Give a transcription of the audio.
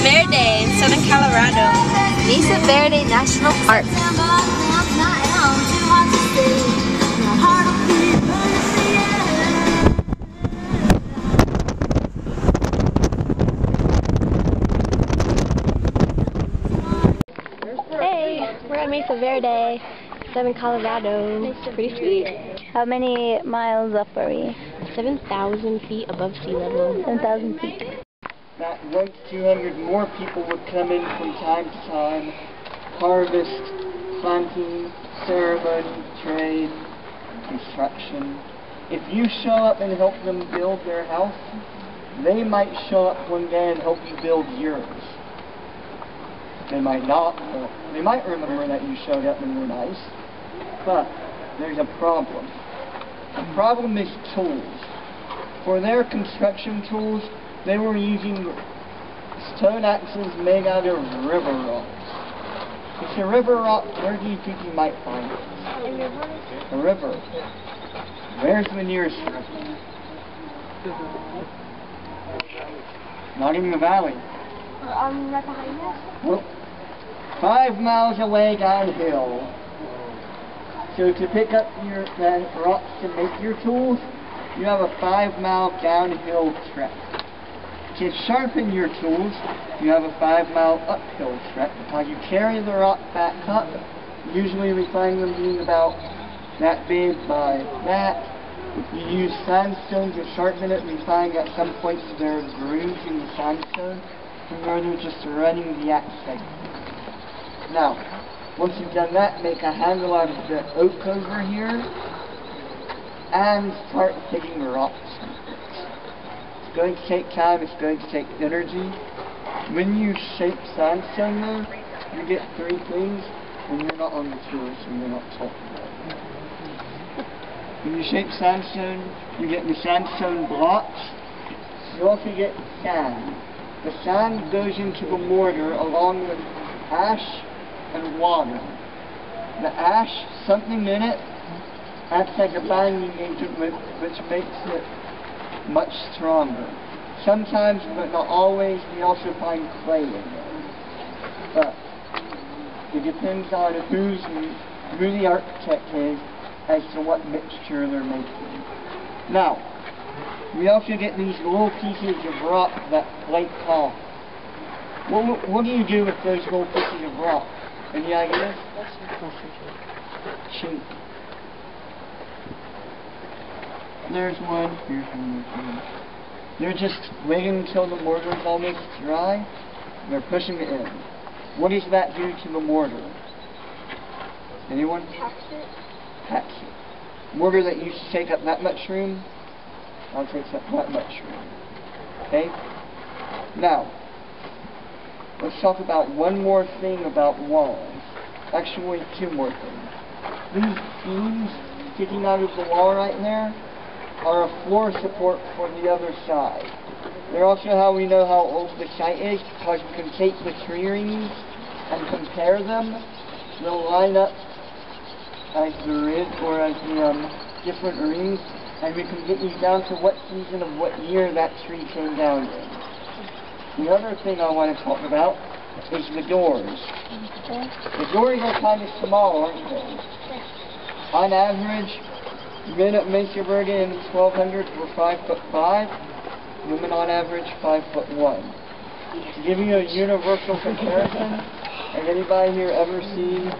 Verde in southern Colorado. Mesa Verde National Park. Hey, we're at Mesa Verde, southern Colorado. It's pretty sweet. How many miles up are we? 7,000 feet above sea level. 7,000 feet. That 200 more people would come in from time to time, harvest, planting, ceremony, trade, construction. If you show up and help them build their house, they might show up one day and help you build yours. They might not. They might remember that you showed up and were nice. But there's a problem. The problem is tools. For their construction tools, they were using stone axes made out of river rocks. It's a river rock. Where do you think you might find it? A river. Where's the nearest river? Not in the valley. Right behind us? Well, 5 miles away downhill. So to pick up your rocks to make your tools, you have a 5-mile downhill trek. To sharpen your tools, you have a 5-mile uphill trek because you carry the rock back up. Usually we find them being about that big by that. If you use sandstone to sharpen it, we find at some points there are grooves in the sandstone from where they're just running the axe segment. Now, once you've done that, make a handle out of the oak over here and start hitting the rocks. It's going to take time, it's going to take energy. When you shape sandstone though, you get 3 things, and you're not on the tour, so you're not talking about it. When you shape sandstone, you get the sandstone blocks. You also get sand. The sand goes into the mortar along with ash and water. The ash, something in it, acts like a binding agent which makes it much stronger. Sometimes, but not always, we also find clay in there. But it depends on who the architect is as to what mixture they're making. Now, we also get these little pieces of rock that flake off. What do you do with those little pieces of rock? Any ideas? Cheap. There's one. Here's one. They're just waiting until the mortar is almost dry. They're pushing it in. What does that do to the mortar? Anyone? Packs it. Packs it. Mortar that used to take up that much room, now takes up that much room. Okay? Now, let's talk about one more thing about walls. Actually, 2 more things. These beams sticking out of the wall right there are a floor support for the other side. They're also how we know how old the site is, because we can take the tree rings and compare them. They'll line up as the ridge or as the different rings, and we can get these down to what season of what year that tree came down in. The other thing I want to talk about is the doors. The doors are kind of small, aren't they? On average, men at MesaVerde in 1200 were 5'5", women on average 5'1". To give you a universal comparison, has anybody here ever seen